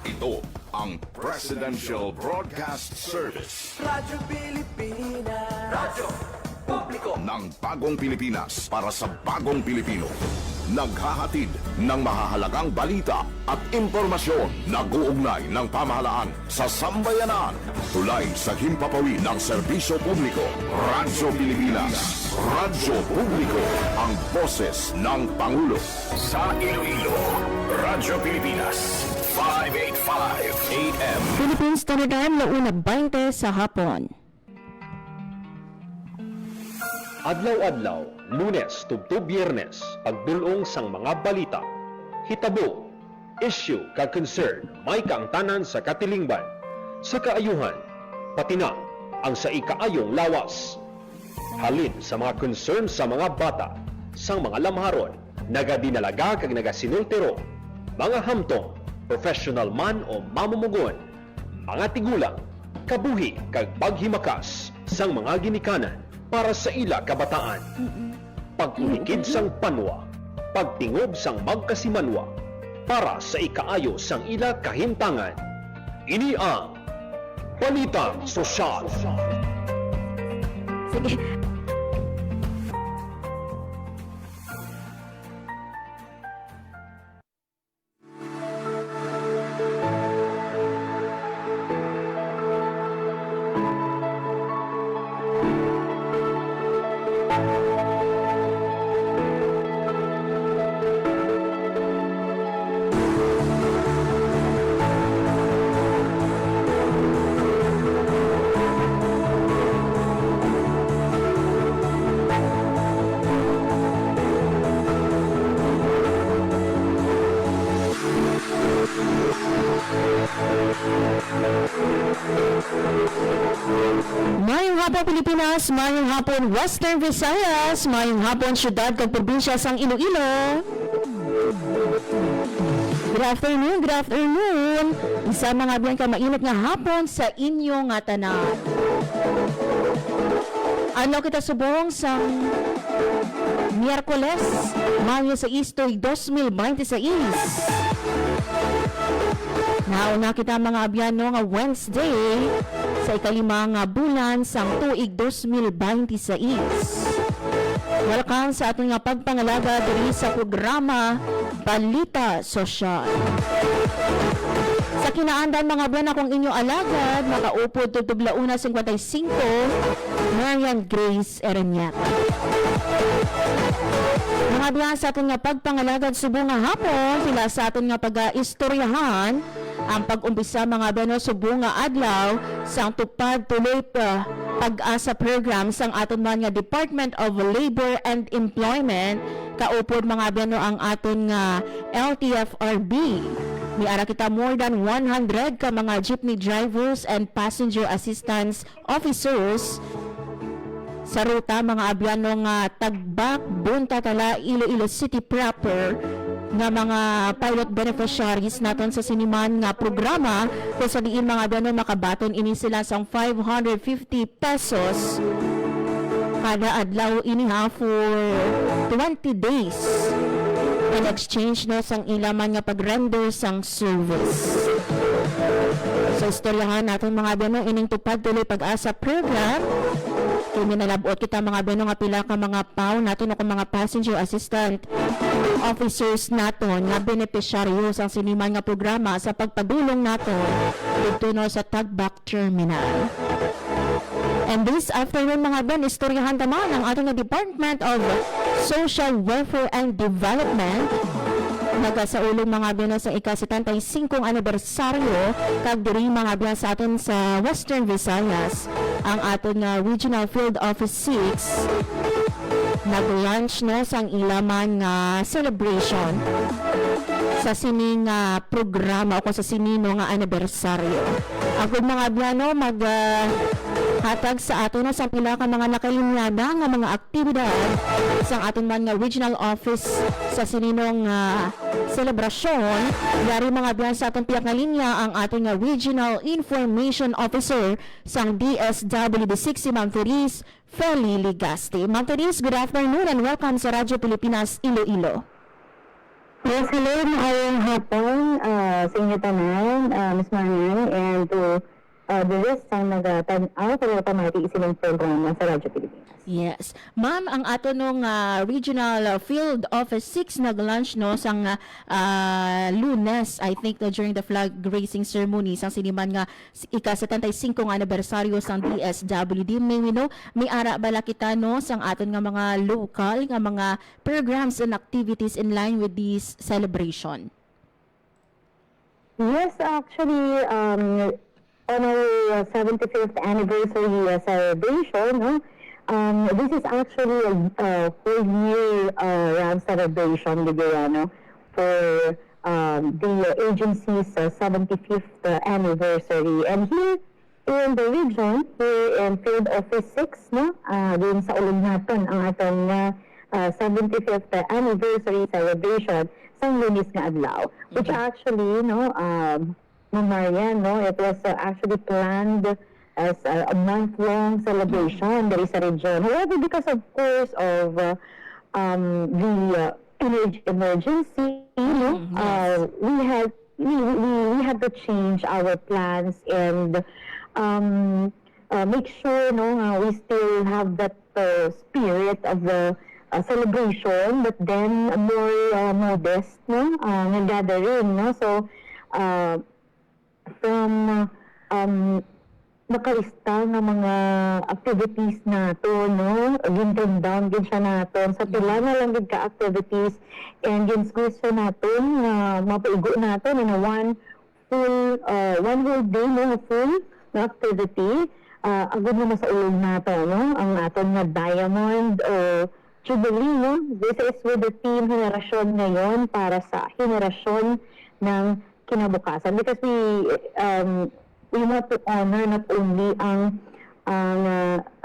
Ito ang Presidential Broadcast Service. Radyo Pilipinas. Radyo Publiko Ng bagong Pilipinas para sa bagong Pilipino. Naghahatid ng mahahalagang balita at impormasyon na guugnay ng pamahalaan sa sambayanan. Tulay sa himpapawid ng serbisyo publiko. Radyo Pilipinas. Radyo Publiko. Ang boses ng Pangulo. Sa Iloilo, Radyo Pilipinas. 585 AM. Philippine Standard Time, 1:20 sa hapon. Adlaw-adlaw, Lunes tubto Biyernes, pagdulong sang mga balita, hitabo, issue kag concern, may kaangtanan sa katilingban, sa kaayuhan, pati na ang sa ikaayong lawas. Halin sa mga concern sa mga bata, sang mga lamharon, nagadinalaga kag nagasinultero, mga hamtong, professional man o mamumugon, mga tigulang, kabuhi kag paghimakas sang mga ginikanan para sa ila kabataan. Pagkulikid sang panwa, pagtingob sang magkasimanwa, para sa ikaayo sang ila kahimtangan. Ini ang Balitang Sosyal. Sige. Mayong hapon Pilipinas, mayong hapon Western Visayas, mayong hapon syudad kag probinsya sang Iloilo. Good afternoon. Isa mga biyan ka mainit nga hapon sa inyo nga tanan. Ano kita subong sang Miyerkules, Mayo 6, 2026. Nauna kita mga abyano nga Wednesday sa ikalimang bulan sang tuig 2026. Welcome sa ating nga pagpangalaga diri sa programa Balita Sosyal. Sa kinaandan mga abyano akong inyo alagad, makaupod tutog 1:55, Marian Grace Ereñaca. Mga abyano sa ating nga pagpangalagad subong nga hapon, sila sa ating nga pag-istoryahan ang pag-umpisa mga bano subong nga adlaw sang tupad tuloy pa pag-asa program sang aton man nga Department of Labor and Employment kaupod mga bano ang aton nga LTFRB. Miara kita more than 100 ka mga jeepney drivers and passenger assistance officers sa ruta mga abyano nga Tagbak, Bunta, Tala, Iloilo City proper nga mga pilot beneficiaries naton sa siniman nga programa kung sa diin mga abyano makabaton ini sila sang 550 pesos kada adlaw ini ha for 20 days in exchange no sang ilaman nga pag-render sang service. So istoryahan natin mga abyano ining tupad tuloy pag-asa program. Kung minalabot kita mga abyano nga pila ka mga PAW naton o mga passenger assistant officers naton nga beneficiaryo sang siniman nga programa sa pagpadulong naton dito no sa Tagbak Terminal. And this afternoon mga ben, istoryahan naman ang ating Department of Social Welfare and Development nagasaulong mga ben sa ika-75 anibersaryo kag diri mga ben sa aton sa Western Visayas ang aton nga Regional Field Office 6 nag-launch no sang ilaman nga celebration sa sining programa o kung sa sinino nga anibersaryo. Ako mga abyano hatag sa aton no sa pila ka mga nakalinyada nga mga aktibidad sa aton man nga regional office sa sininong selebrasyon. Yari mga abyano sa aton piyak nga linya ang aton nga Regional Information Officer sang DSWD6 si Ma'am Therese Feli Ligaste. Ma'am Therese, good afternoon and welcome sa Radyo Pilipinas Iloilo. Yes, hello, ngayong hapon. sa inyo tanan, Ms. Marian, and to the rest ang nag-tan-aw kung pamati isilang programa sa Radyo Pilipinas. Yes. Ma'am, ang ato nung Regional Field Office 6 nag-launch no sang Lunes, I think no, during the flag raising ceremony sang siniman nga ika-75 nga anibersaryo sang DSWD. May we know, may ara bala kita no sang aton nga mga local nga mga programs and activities in line with this celebration. Yes, actually, on our 75th anniversary celebration, no, this is actually a full-year round celebration, Ligayano, for the agency's 75th anniversary. And here in the region, here in Field Office 6, no, din sa ulog natin ang atong 75th anniversary celebration sa Lunes nga adlaw, which actually, no, Marian, no, it was actually planned as a month-long celebration there is a region. However, because of course of the energy emergency, we had to change our plans and make sure we still have that spirit of the celebration, but then more modest, na gathering, so from nakalista nga mga activities nato, gin-turn down gid siya naton sa pila na lang gid ka activities, and gin-squeeze siya naton nga mapaigo naton in a one whole day, full na activity. Agud na sa ulog nato, ang aton nga Diamond o Jubilee, This is with the team henerasyon ngayon para sa henerasyon ng kinabukasan, because we want to honor not only ang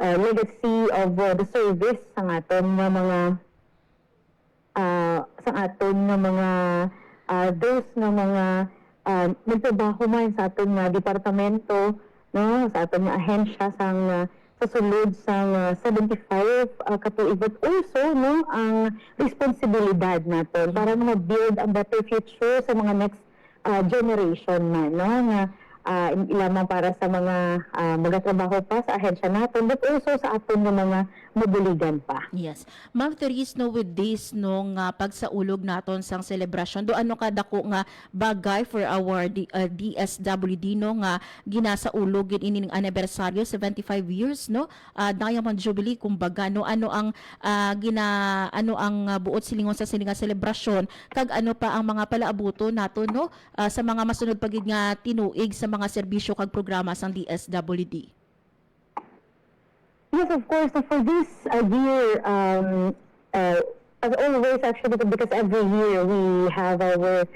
legacy of the service sa aton nga mga those nga mga nagtrabaho man sa aton nga departamento, sa aton nga ahensya sa sulod sa 75 katuig, but also ang responsibilidad naton para ma-build a better future sa mga next generation man, nga ilamang para sa mga magatrabaho pa sa ahensya natin, but also sa aton ng mga mobiligan pa. Yes. Ma'am Therese, with this nung pagsaulog naton sang celebration, do ano kadako nga bagay for our DSWD nga ginasaulog ining anibersaryo 75 years Diamond Jubilee, kumbaga ano ang buot silingon sa sininga celebration, kag ano pa ang mga palaabuto nato sa mga masunod pagid nga tinuig sa mga serbisyo kag programa sang DSWD. Yes, of course. So for this year, as always, actually, because every year we have our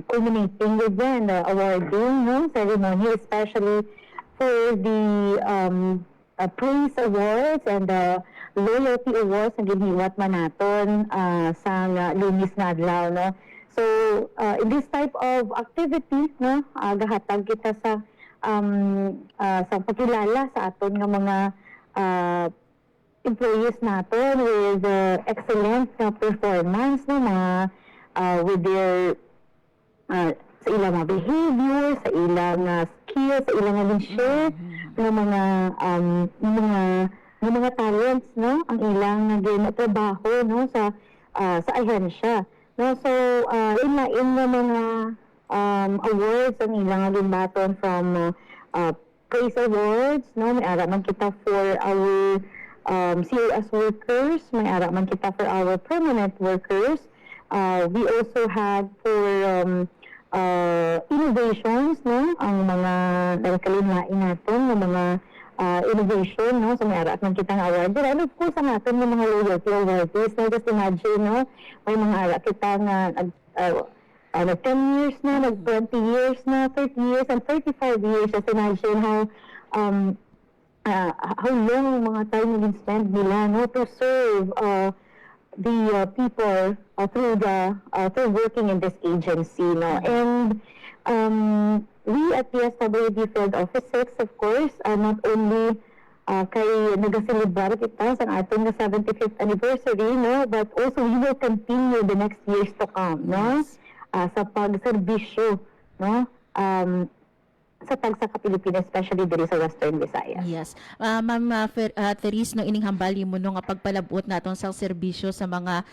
culminating event, awarding ceremony, especially for the praise awards and the loyalty awards na giniwat man naton sa Lunes nga adlaw, So, in this type of activity, gahatag kita sa pagkilala sa aton nga mga employees natin with excellent performance, with their sa ilang mga behavior, sa ilang skills, sa ilang share ng mga talents, ang ilang trabaho sa ahensya. So, in the mga awards ang ilang gimbaton from praise awards, may ara man kita for our COS workers, may ara man kita for our permanent workers. We also had for innovations, ang mga nagkalinlain natin, ng mga innovation, so may ara man kitang award. And of course, ang atin ng mga loyalty awardees, just imagine, may mga ara kita nga nag 10 years na, nag 20 years na, 30 years, and 35 years. Just imagine how long mga time naging spend nila to serve the people through working in this agency. And we at DSWD Field Office 6, of course, not only kay nag-celebrate kita sa ating 75th anniversary, but also we will continue the next years to come, sa pagserbisyo, no? Sa tagsaka Pilipinas, especially diri sa Western Visayas. Yes. Ma'am Therese, no, ining hambali mo no, nga pagpalabot naton sa serbisyo sa mga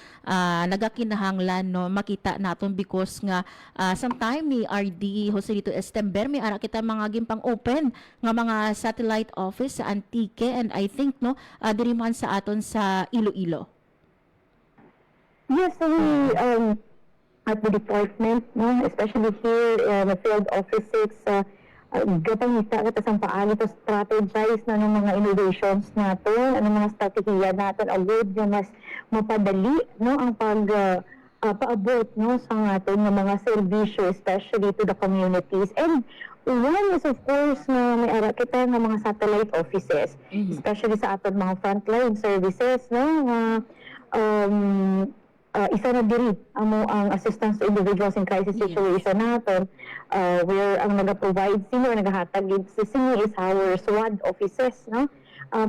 nagakinahanglan, no, makita naton because nga sometime ni RD Joselito Estember may ara kita mga gimpang open nga mga satellite office sa Antique and I think no diri man sa aton sa Iloilo. Yes, so we, at the department, no, especially here in the field office 6, gapangita kita sa paano to strategize na ng mga innovations natin, ano mga strategiya natin, agad yung mas mapadali, no, ang paabot, no, sa atin ng mga serbisyo, especially to the communities. And one is of course na may ara kita ng mga satellite offices, especially sa aton mga frontline services, no, isa na diri ang assistance to individuals in crisis situation natin, where ang nag-provide sino, naghahatag sa sino is our SWAD offices, no?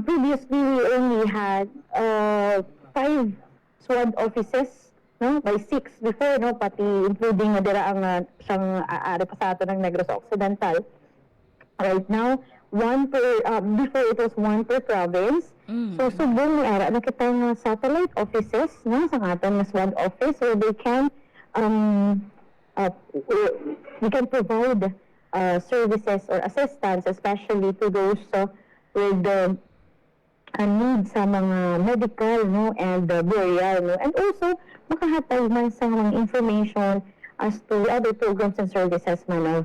Previously, we only had 5 SWAD offices, no? By 6 before, no? Pati including na dira ang siyang aari pa sa ato ng Negros Occidental. Right now, before it was 1 per province. So subong ni ara nakita nga satellite offices, no, sa aton nga SWAD office where they can we can provide services or assistance, especially to those with need sa mga medical, no, and burial, no, and also makahatag man sa mga information as to other programs and services man of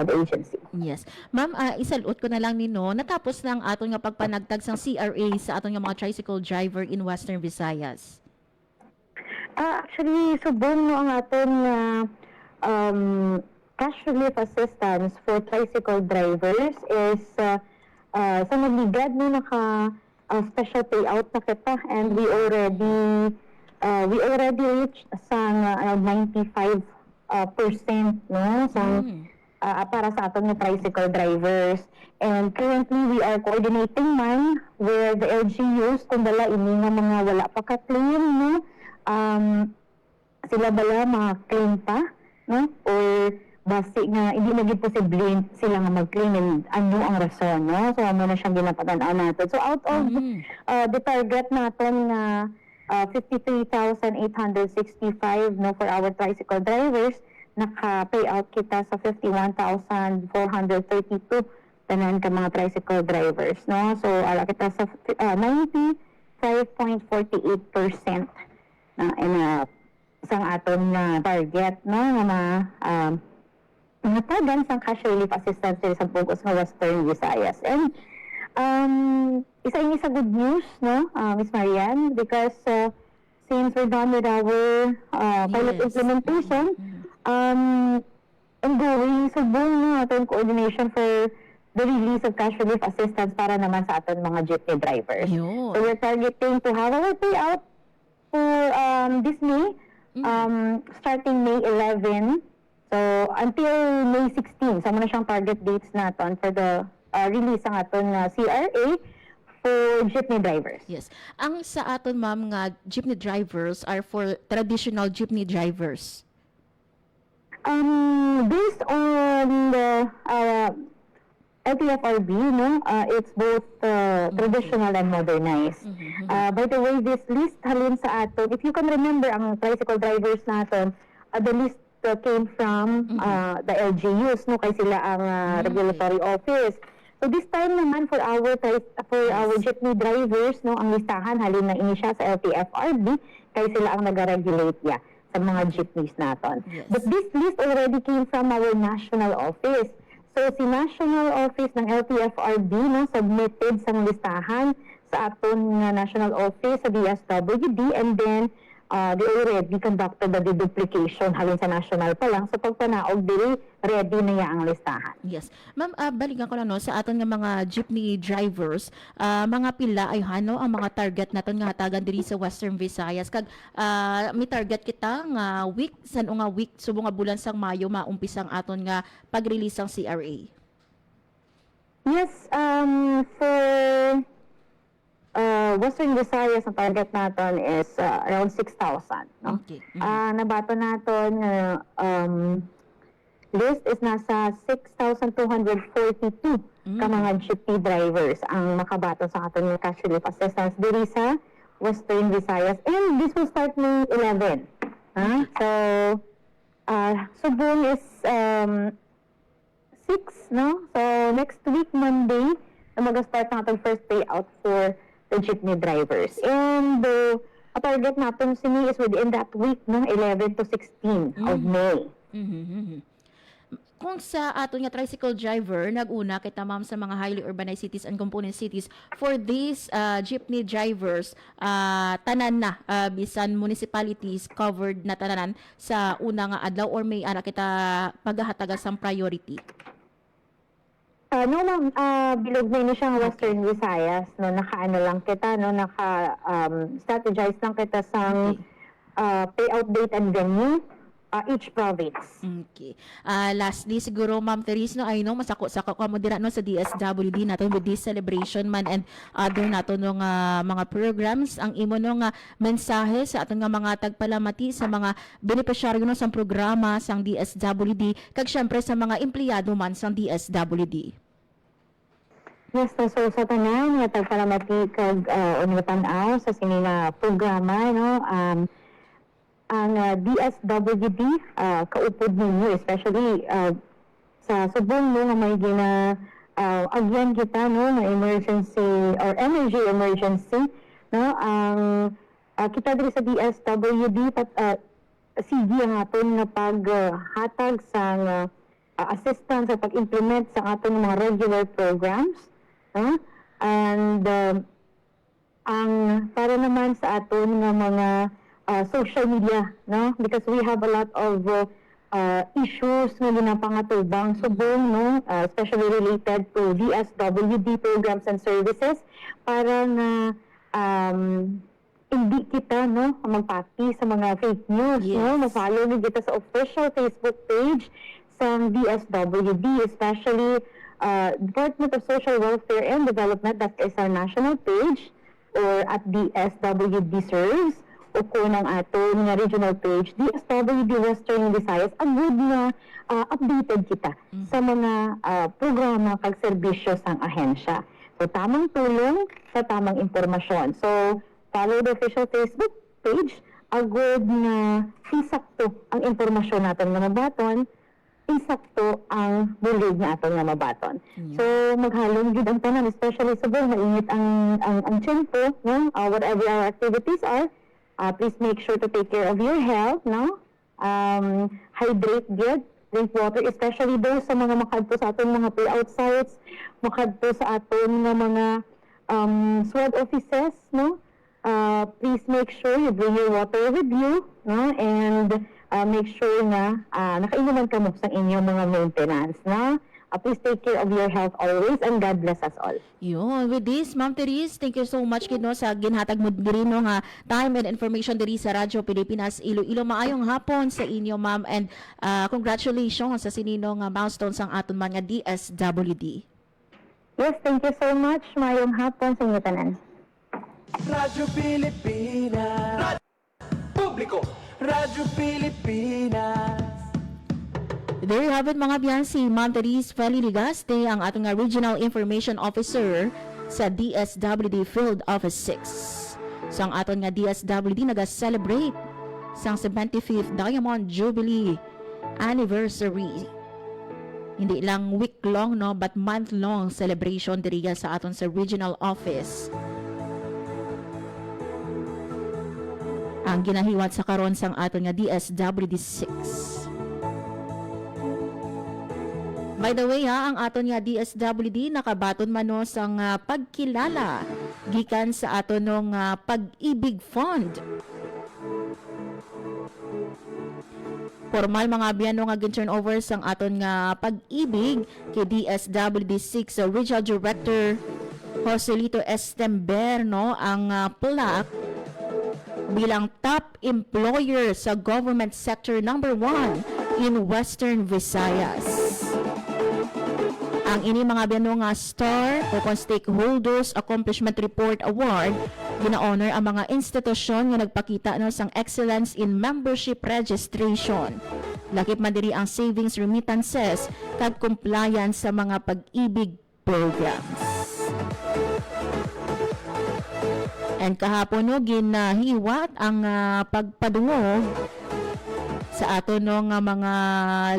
the agency. Yes. Ma'am, isalot ko na lang nino, natapos na ang aton nga pagpanagtag sang CRA sa aton nga mga tricycle driver in Western Visayas. Actually, subong no ang aton cash relief assistance for tricycle drivers is sa nagligad no special payout na kita, and we already reached sang 95% no para sa aton nga tricycle drivers. And currently we are coordinating man with the LGUs kung dala ini nga mga wala pa ka-claim, no, sila bala ma-claim pa, no, or basi nga hindi na gid posible sila nga mag-claim, and ano ang rason, no, so ano na siyang ginapatan-aw natin. So out of the target natin na 53,865, no, for our tricycle drivers, naka-payout kita sa 51,432 tanan ka mga tricycle drivers, no? So ala kita sa 95.48% na sang aton na target, no, na tagan sang cash relief assistance sa focus ng Western Visayas. And isa good news, no, Ms. Marian, because since we're done with our pilot implementation, ongoing subong na aton coordination for the release of cash relief assistance para naman sa aton mga jeepney drivers. Ayun. So we're targeting to have our payout for this May, starting May 11. So until May 16, sama na siyang target dates naton for the release ang aton CRA for jeepney drivers. Yes. Ang sa aton ma'am nga jeepney drivers are for traditional jeepney drivers. Based on the LTFRB, no, it's both traditional and modernized. By the way, this list halin sa aton, if you can remember, ang tricycle drivers natin, the list came from the LGUs, no, kay sila ang regulatory office. So this time naman for our jeepney drivers, no, ang listahan halin na ini siya sa LTFRB, kay sila ang nag-regulate ya sa mga jeepneys natin. Yes. But this list already came from our national office. So si national office ng LTFRB, no, submitted sa listahan sa aton nga national office sa DSWD, and then they already conducted the deduplication halin sa national pa lang. So pagpanaog diri, ready na ya ang listahan. Yes. Ma'am, balikan ko lang no, sa aton nga mga jeepney drivers, mga pila ay hano ang mga target naton nga hatagan diri sa Western Visayas. Kag may target kita nga week, san nga week, subo nga bulan sang Mayo maumpisang aton nga pag-release ang CRA. Yes, for Western Visayas, ang target natin is around 6,000. No? Okay. Nabato natin, list is nasa 6,242 ka mga jeepney drivers ang makabato sa ating cash relief assistance diri sa Western Visayas. And this will start May 11. So, Subong is 6, no? So, next week, Monday, na mag-start na ating first payout for the jeepney drivers. And a target natin sini is within that week, no? 11 to 16 of May. Kung sa ato nga tricycle driver, nag-una kita ma'am sa mga highly urbanized cities and component cities, for these jeepney drivers, tanan na, bisan municipalities covered na tanan sa una nga adlaw or may ana kita paghahataga sang priority? No, ma'am, bilog na yun siyang Western Visayas, no? Naka-ano lang kita, no? Naka-strategize lang kita sa payout date and venue, each province. Okay. Lastly, siguro, Ma'am Therese, no, I know, masako-sako ka mo dira no, sa DSWD natin with this celebration man and other nato no, mga programs. Ang imo no, nga mensahe sa aton nga mga tagpalamati sa mga benepisyaryo no, sa programa sang DSWD, kag syempre sa mga empleyado man sang DSWD. Yes, so sa tanan, nga tagpalamati kag unutanaw sa sinina programa, no, ang DSWD, kaupod ninyo, especially sa Subong, no, nga may agyan kita, no, na emergency or energy emergency, no, ang kita diri sa DSWD, sige ang aton nga paghatag sa assistance sa pag-implement sa aton mga regular programs, no, and ang para naman sa aton nga mga social media, no? Because we have a lot of issues na ginapangatubang Subong, no? Especially related to DSWD programs and services para na hindi kita, no, magpati sa mga fake news, Yes. no? Ma-follow niyo kita sa official Facebook page sa DSWD, especially Department of Social Welfare and Development, that is our national page, or at DSWD Serves, o kung ang ato nga regional page, DSWD Western Visayas, ang good na updated kita sa mga programa kag serbisyo sang ahensya. So, tamang tulong sa tamang impormasyon. So, follow the official Facebook page, ang good na insakto ang impormasyon natin nga mabaton, insakto ang bulig na aton nga mabaton. So, maghalong gid ang tanan, especially sa buong mainit ang tiyempo, no? Whatever our activities are, please make sure to take care of your health, no? Hydrate good, drink water, especially those sa mga makadto sa aton mga payout sites, makadto sa aton nga mga SWOT offices, no? Please make sure you bring your water with you, no? And make sure na nakainuman ka mo sa inyong mga maintenance, no? Please take care of your health always, and God bless us all. Yun, with this, Ma'am Therese, thank you so much kid, no, sa ginhatag mo diri no, nga time and information diri sa Radyo Pilipinas Iloilo. Maayong hapon sa inyo, ma'am, and congratulations sa sinino nga milestones ang aton mga DSWD. Yes, thank you so much. Mayong hapon sa inyo tanan. Radyo Pilipinas. Publiko. Radyo Pilipinas. There you have it mga biyan, si Ma'am Therese Feli Ligaste, ang ating Regional Information Officer sa DSWD Field Office 6. So ang aton nga DSWD nag-celebrate sa 75th Diamond Jubilee Anniversary. Hindi lang week-long, no, but month-long celebration diriya sa aton sa Regional Office. Ang ginahiwat sa karon sang aton nga DSWD 6. By the way ang aton nga DSWD nakabaton man no sang pagkilala gikan sa aton ng Pag-ibig Fund. Formal mga biyano nga gin-turn over sang aton nga Pag-ibig kay DSWD 6 Regional Director Joselito Estember, no, ang plaque bilang top employer sa government sector number 1 in Western Visayas. Ang ini mga biano nga star o kung stakeholders accomplishment report award gina-honor ang mga institusyon nga nagpakita no sang excellence in membership registration. Lakip man diri ang savings remittances kag compliance sa mga pag-ibig programs. And kahapon no ginahiwat ang pagpadungog sa ato no nga mga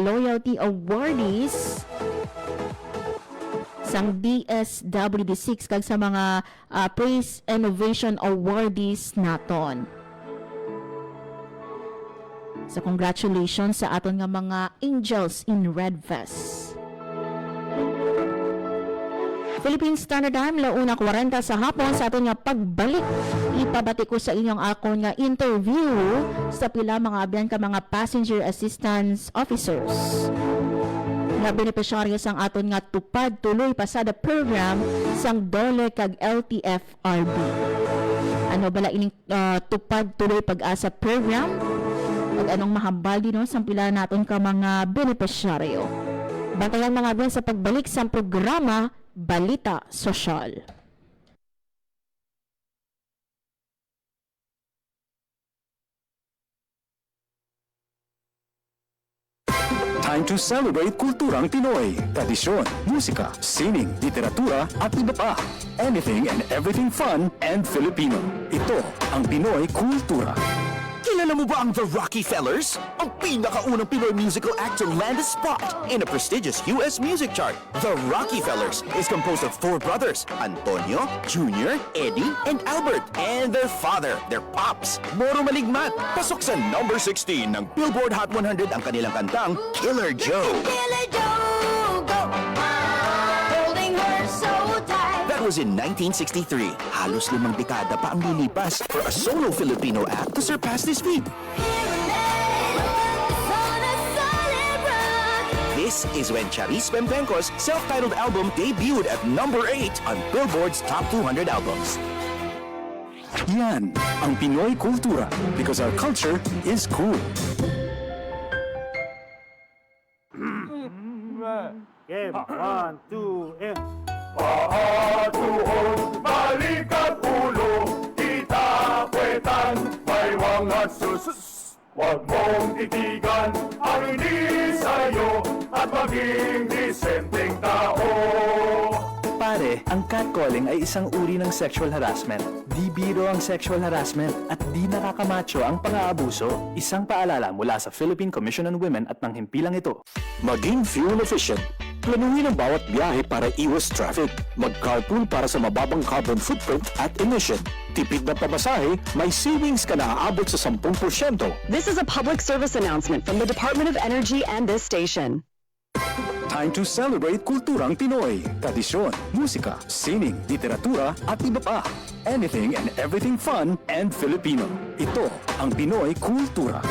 loyalty awardees sang DSWD6 kag sa mga Praise Innovation awardees naton. So congratulations sa aton nga mga angels in red vest. Philippine Standard Time, 1:40 sa hapon sa aton nga pagbalik. Ipabati ko sa inyong akon nga interview sa pila mga abyan ka mga passenger assistance officers. Nga benepisyaryo sang aton nga tupad tuloy pasada program sang DOLE kag LTFRB. Ano bala ining tupad tuloy pag-asa program? At anong mahambal din no, sang pila naton ka mga benepisyaryo. Bantayan mga abyan sa pagbalik sa programa Balita Sosyal. Time to celebrate kulturang Pinoy. Tradisyon, musika, sining, literatura at iba pa. Anything and everything fun and Filipino. Ito ang Pinoy Kultura. Kilala mo ba ang The Rockefellers? Ang pinakaunang Pinoy musical act to land a spot in a prestigious US music chart. The Rockefellers is composed of 4 brothers, Antonio, Junior, Eddie, and Albert, and their father, their pops, Moro Maligmat. Pasok sa number 16 ng Billboard Hot 100 ang kanilang kantang Killer Joe. Killer Joe, go holding her so tight. That was in 1963. Halos 5 dekada pa ang lilipas for a solo Filipino act to surpass this feat. This is when Charis Pempenco's self-titled album debuted at number 8 on Billboard's Top 200 albums. Yan ang Pinoy Kultura because our culture is cool. Game, 1, 2, and... Paatuhon, balikat ulo, itapetan, may mga sus. Huwag mong titigan ang hindi sa'yo at maging disenteng tao. Pare, ang catcalling ay isang uri ng sexual harassment. Di biro ang sexual harassment at di nakakamacho ang pang-aabuso. Isang paalala mula sa Philippine Commission on Women at ng himpilang ito. Maging fuel efficient. Planuhin ang bawat biyahe para iwas traffic. Mag-carpool para sa mababang carbon footprint at emission. Tipid na pamasahe, may savings ka na aabot sa 10%. This is a public service announcement from the Department of Energy and this station. Time to celebrate kulturang Pinoy. Tradisyon, musika, sining, literatura at iba pa. Anything and everything fun and Filipino. Ito ang Pinoy Kultura.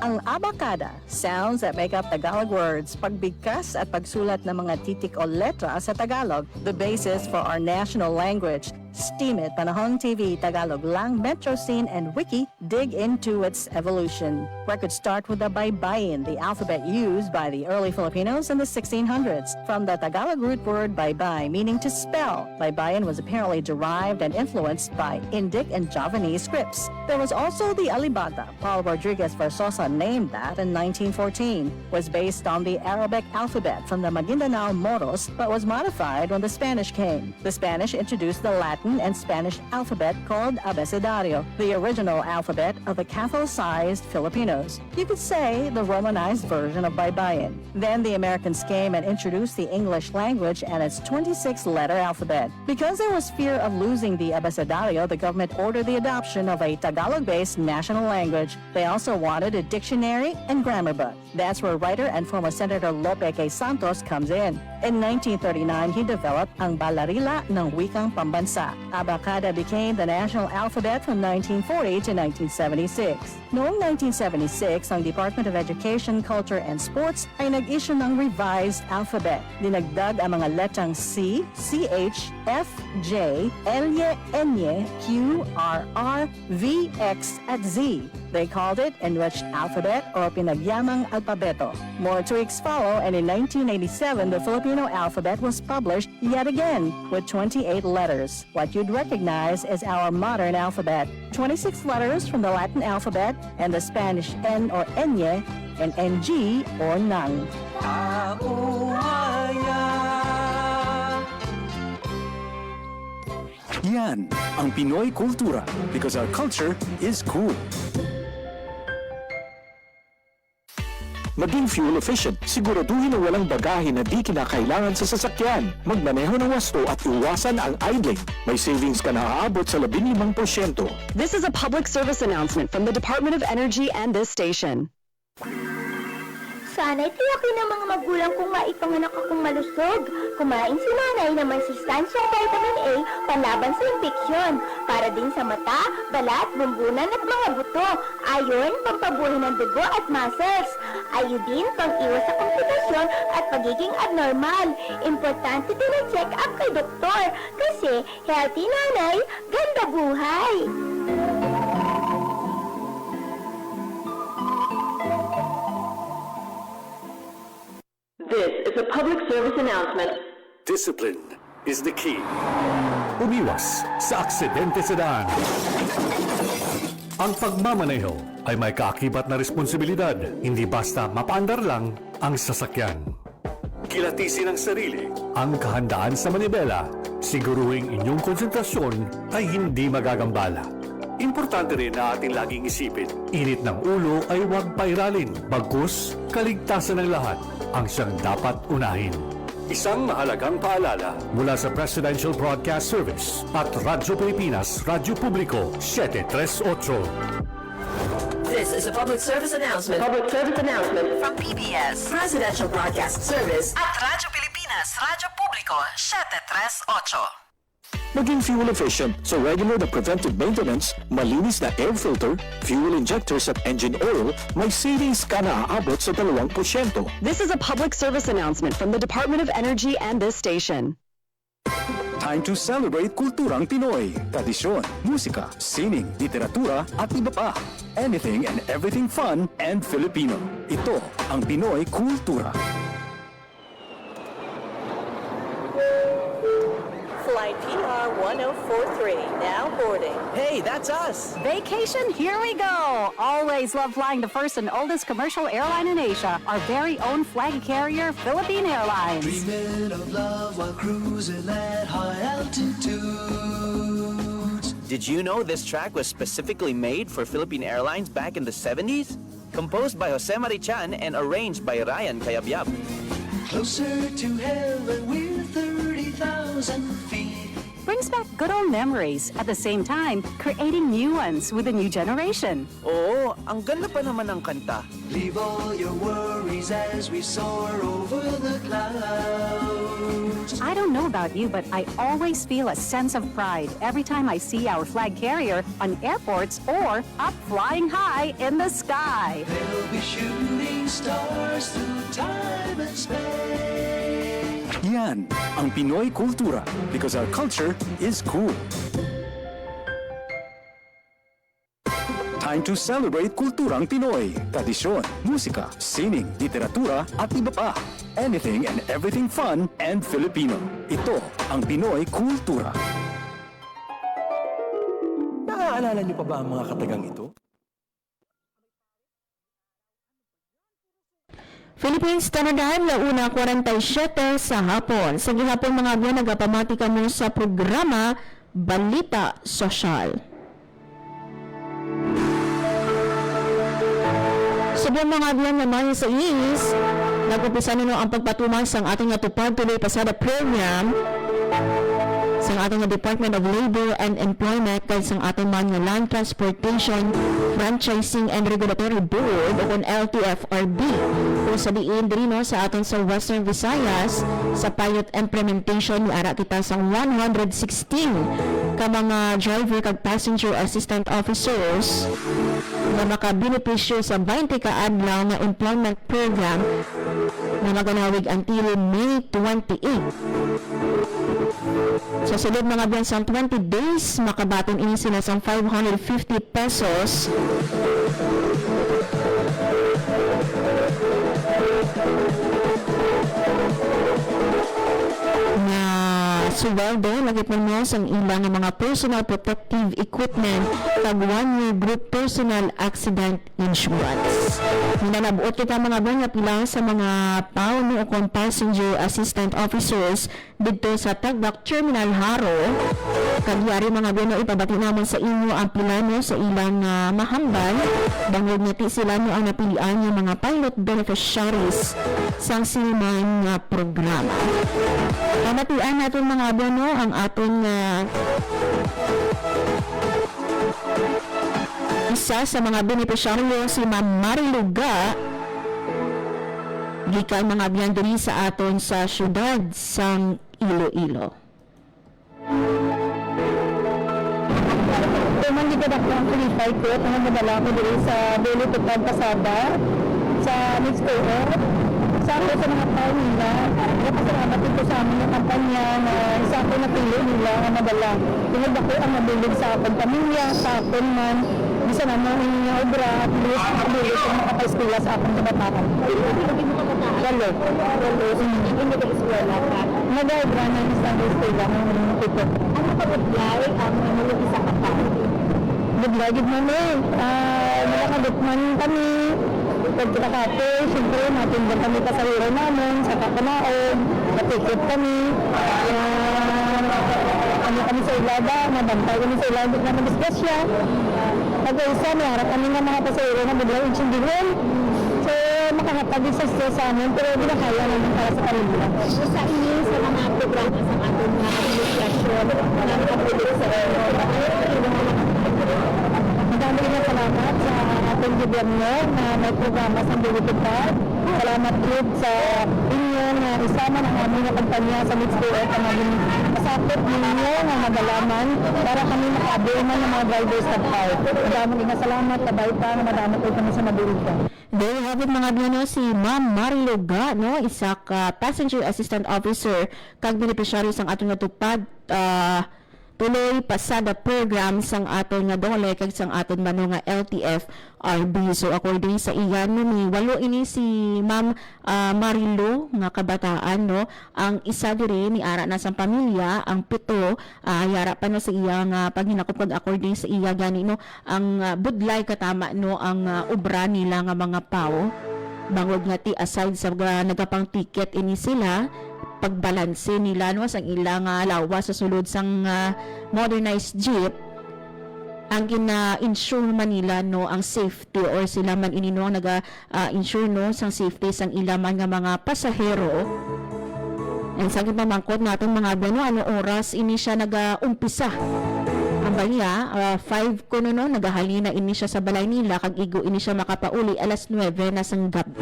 Ang abakada, sounds that make up Tagalog words, pagbigkas at pagsulat ng mga titik o letra sa Tagalog, the basis for our national language. Steam It, Panahon TV, Tagalog Lang, Metro Scene, and Wiki dig into its evolution. Records start with the baybayin, the alphabet used by the early Filipinos in the 1600s. From the Tagalog root word baybay, meaning to spell, baybayin was apparently derived and influenced by Indic and Javanese scripts. There was also the alibata. Paul Rodriguez Versosa named that in 1914. Was based on the Arabic alphabet from the Maguindanao Moros, but was modified when the Spanish came. The Spanish introduced the Latin and Spanish alphabet called abecedario, the original alphabet of the Catholicized Filipinos. You could say the Romanized version of Baybayin. Then the Americans came and introduced the English language and its 26-letter alphabet. Because there was fear of losing the abecedario, the government ordered the adoption of a Tagalog-based national language. They also wanted a dictionary and grammar book. That's where writer and former Senator Lope K. Santos comes in. In 1939, he developed ang Balarila ng Wikang Pambansa. Abacada became the national alphabet from 1940 to 1976. Noong 1976, ang Department of Education, Culture and Sports ay nag-issue ng revised alphabet. Dinagdag ang mga letrang C, CH, F, J, L, N, Q, R, V, X at Z. They called it Enriched Alphabet or Pinagyamang Alpabeto. More tweaks follow, and in 1987, the Filipino alphabet was published yet again with 28 letters. What you'd recognize is our modern alphabet. 26 letters from the Latin alphabet and the Spanish N or Enye and NG or nang. Yan ang Pinoy kultura because our culture is cool. Maging fuel efficient, siguraduhin na walang bagahe na di kinakailangan sa sasakyan. Magmaneho ng wasto at iwasan ang idling. May savings ka na aabot sa 15%. This is a public service announcement from the Department of Energy and this station. Sana'y tiyakin ng mga magulang kong maipanganak akong malusog. Kumain si nanay ng may sustansyang vitamin A panlaban sa impeksyon. Para din sa mata, balat, bumbunan at mga buto. Ayon, pampabuhay ng dugo at muscles. Ayodin, pang-iwas sa komplikasyon at pagiging abnormal. Importante din ang check-up kay doktor. Kasi healthy nanay, ganda buhay. This is a public service announcement. Discipline is the key. Umiwas sa aksidente sa daan. Ang pagmamaneho ay may kaakibat na responsibilidad, hindi basta mapaandar lang ang sasakyan. Kilatisin ang sarili. Ang kahandaan sa manibela, siguruhing inyong konsentrasyon ay hindi magagambala. Importante rin na ating laging isipin. Init ng ulo ay huwag pairalin, bagkus kaligtasan ng lahat ang siyang dapat unahin. Isang mahalagang paalala Mula sa Presidential Broadcast Service at Radyo Pilipinas, Radyo Publiko, 738. This is a public service announcement. Public service announcement from PBS, Presidential Broadcast Service at Radyo Pilipinas, Radyo Publiko, 738. Maging fuel efficient so regular na preventive maintenance, malinis na air filter, fuel injectors at engine oil, may savings ka na aabot sa 2%. This is a public service announcement from the Department of Energy and this station. Time to celebrate kulturang Pinoy. Tradisyon, musika, sining, literatura at iba pa. Anything and everything fun and Filipino. Ito ang Pinoy kultura. Flight PR 1043, now boarding. Hey, that's us. Vacation, here we go! Always love flying the first and oldest commercial airline in Asia, our very own flag carrier, Philippine Airlines. Dreaming of love while cruising at high altitudes. Did you know this track was specifically made for Philippine Airlines back in the 70s? Composed by Jose Marichan and arranged by Ryan Cayabyab. Closer to heaven with 30,000 feet. Brings back good old memories, at the same time, creating new ones with a new generation. Oo, ang ganda pa naman ng kanta. Leave all your worries as we soar over the clouds. I don't know about you, but I always feel a sense of pride every time I see our flag carrier on airports or up flying high in the sky. They'll be shooting stars through time and space. Yan ang Pinoy kultura because our culture is cool. Time to celebrate kulturang Pinoy. Tradisyon, musika, sining, literatura at iba pa. Anything and everything fun and Filipino. Ito ang Pinoy kultura. Naaalala niyo pa ba ang mga katagang ito? Philippines Standard Time, launa 47 sa hapon. Sa gihapon mga abyan, nagapamati kamo sa programa Balita Sosyal. Sa buong mga abyan naman sa is, nag-upisa nino ang pagpatuman sa ating natupad tuloy pasada program sa ating Department of Labor and Employment at sa ating mga Land Transportation Franchising and Regulatory Board o LTFRB kung sabihin din sa atin sa Western Visayas sa pilot implementation ni ara kita sa 116 ka mga driver kag passenger assistant officers na makabenepisyo sa 20 ka adlaw na employment program na maganawig until May 28. Sa sulod mga buwan sa 20 days, makabaton ini sila sa 550 pesos suweldo lagit man mo sang ilang nga mga personal protective equipment kag 1-year group personal accident insurance. Nanabuot kita mga ba nga pila sa mga pauno o kung passenger assistant officers dito sa Tagbac Terminal Haro. Kagyari mga ba na ipabati naman sa inyo ang pilano sa ilang mahambal. Bangod ngati sila no ang napilian ng mga pilot beneficiaries sang silman nga programa. Pamatian natin mga bono ang aton isa sa mga beneficiaryo si Ma'am Mariluga gikan mga biyan diri sa aton sa syudad sang Iloilo. Tuman di ka ang qualify ko, ang madala ko diri sa Belo Tupad Pasada sa Mix Cohort. Sa ako sa mga tao nila, napasalamat ito sa amin ng kampanya na isa ako napili nila ang madala. Tingad ako ang mabilig sa akong pamilya, sa akong man, bisa naman ang obra at bilis ang mabilig ang makapaeskula sa akong kabataan. Walo. Hindi ka iswala ka? Nag-obra na ng standard school ang ito. Ano ka budlay ang manulog sa kapal? Budlay, gid man nakabutman kami. Pag kita kape, siyempre natindan kami pasahero namin sa kakanaon, natikip kami, kami sa ilada, nabantay kami sa ilada na nabisgasya. Pag-isa, may harap kami ng mga pasahero na biglang insindihin. So, makahatagin sa stress sa amin, pero hindi na kaya namin para sa pamilya. So, sa inyo, sa mga programa sa ating mga administrasyon, na nakapulog sa madami na salamat sa ating gobyerno na may programa sa Bilitipad. Salamat din sa inyo na isama ng aming kampanya sa Mix Cohort ang aming pasapot ninyo na madalaman para kami makaabirman ng mga drivers at tao. Madami na salamat, kabay pa na madami ko kami sa Mabilitipad. There you have it mga biyano, si Ma'am Mariluga, no? Isa ka passenger assistant officer kag beneficiary sang atong natupad tuloy pasada program sang aton nga dole kag sang aton mano nga LTF-RB. So according sa iyan no, ni walo ini si Ma'am Marilu nga kabataan, no, ang isa diri ni ara na sang pamilya, ang pito yara pa no sa iya nga paghinakop kag according sa iya gani no ang budlay katama no ang obra nila nga mga pao. Bangod nga ti aside sa nagapang ticket ini sila pagbalanse nila no sang ilang lawas sa sulod sang modernized jeep ang gina-insure man nila no ang safety or sila man ini no naga-insure no sang safety sang ilaman nga mga pasahero. And sa pamangkot natin mga bano, ano oras ini siya naga-umpisa ang baliya, 5 kuno no, nagahalina ini siya sa balay nila, kag igo ini siya makapauli alas 9 na sang gabi.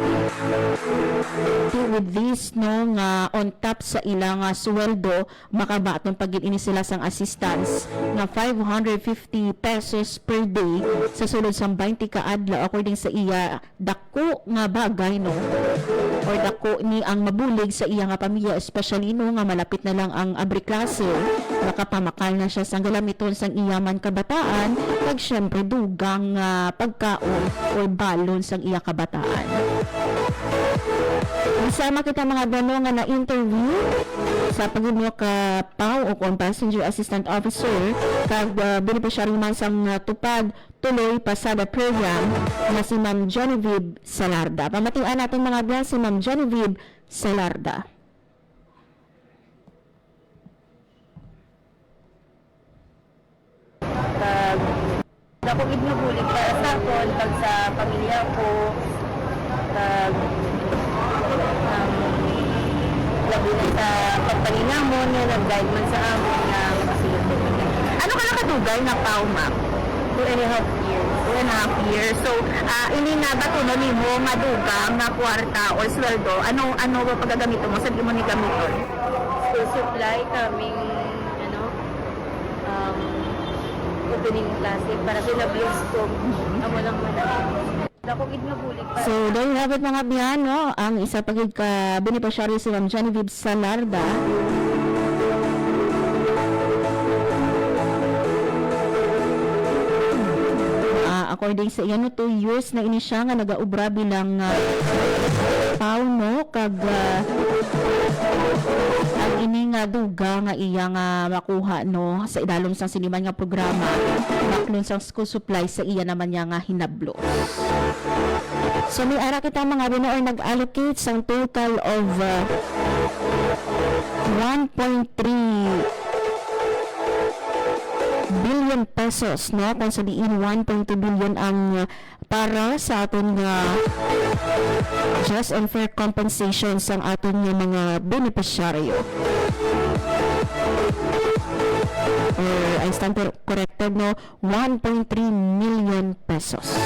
With this no, nga on top sa ilang sweldo, makabaton pagin ini sila sang assistance na 550 pesos per day sa sulod sang 20 ka adlaw according sa iya dako nga bagay no, or dako ni ang mabulig sa iya nga pamilya, especially no nga malapit na lang ang abri klase, makapamakal na siya sang galamiton sang iyaman kabataan, kag syempre dugang pagkaon or balon sang iya kabataan. Isama kita mga bano nga na-interview sa pagino ka PAW o kung passenger assistant officer kag beneficiary man sang tupad tuloy pasada program na si Ma'am Genevieve Salarda. Pamatian natin mga bano si Ma'am Genevieve Salarda. Ako ignabulig para sa akon, pag sa pamilya ko, labi na sa pagpaninamon na nag-guide man sa amon na makasilot. Ano ka nakadugay na PAW, ma'am? 2.5 years. 2.5 years. So, ini nga ba ito ni mo madugang na kwarta o sweldo? Ano ba pagagamito mo? Saan mo ni gamiton? So, supply kaming opening klase para pinablog ko. Amo lang So, there you have it mga biyan, no? Ang isa pagid ka beneficiary si Ma'am Genevieve Salarda. According sa iyan, 2 years na ini siya nga nagaubra bilang PAW, no? Kag ang ini nga duga nga iya nga makuha no sa idalom sang siniman nga programa baklon sang school supply sa iya naman niya nga hinablo. So may ara kita mga binoor nag-allocate sang total of 1.3 billion pesos no kung sabihin 1.2 billion ang para sa aton nga just and fair compensation sa aton nga mga beneficiaryo. I stand corrected no 1.3 million pesos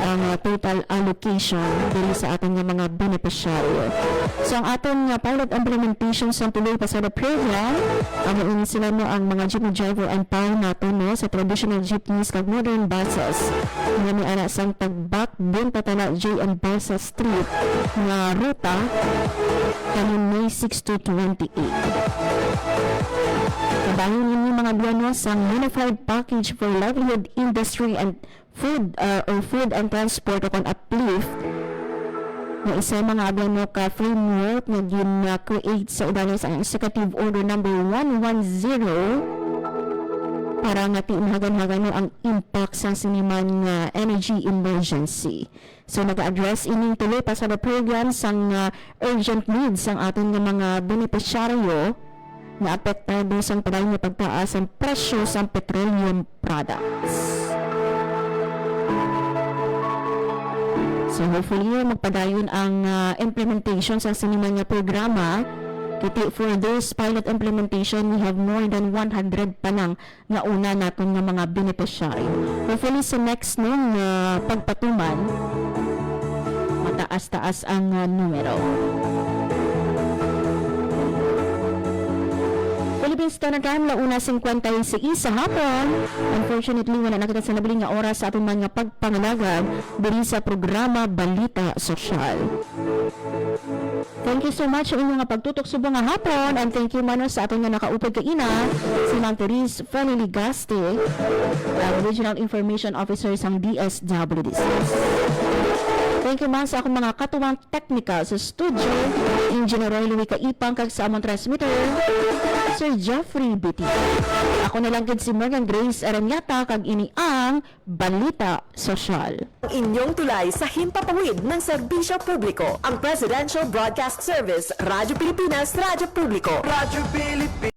ang total allocation dili sa aton nga mga beneficiaryo. So ang aton nga pilot implementation sa tuloy pa sa the program ang sila no ang mga jeepney driver and power nato no sa traditional jeepneys kag modern buses nga may ana sang tagbak din patala J and Balsa Street nga ruta kanin May 6 to 28. Kabahin ninyo mga buwano sang Unified Package for Livelihood Industry and Food or Food and Transport o kon uplift na isa mga buwano ka framework na gin-create sa udanos ang Executive Order number 110 para nga tiinhagan-hagan ang impact sa siniman nga energy emergency. So nag-address ining tuloy pa sa program sang urgent needs sang aton nga mga beneficiaryo na apektado sang padayon nga pagtaas ang presyo sa petroleum products. So hopefully magpadayon ang implementation sa siniman nga programa. Kiti for this pilot implementation, we have more than 100 pa lang nga una naton nga mga beneficiary. Hopefully sa next nung pagpatuman, mataas-taas ang numero. Philippines Standard Time, launa 56 sa hapon. Unfortunately, wala na kita sa nabiling nga oras sa atong mga pagpangalagan diri sa programa Balita Sosyal. Thank you so much sa inyong pagtutok subong nga hapon and thank you mano sa atong nga nakaupod kaina si Ma'am Therese Fanny Ligaste, ang Regional Information Officer sang DSWDC. Thank you man sa akong mga katuwang technical sa studio, Engineer Roy Louie Kaipang kag sa among transmitter, Sir Jeffrey Biti. Ako na lang gid si Morgan Grace Aranyata kag ini ang Balita Sosyal. Inyong tulay sa himpapawid ng serbisyo publiko, ang Presidential Broadcast Service, Radyo Pilipinas, Radyo Publiko. Radyo Pilipinas.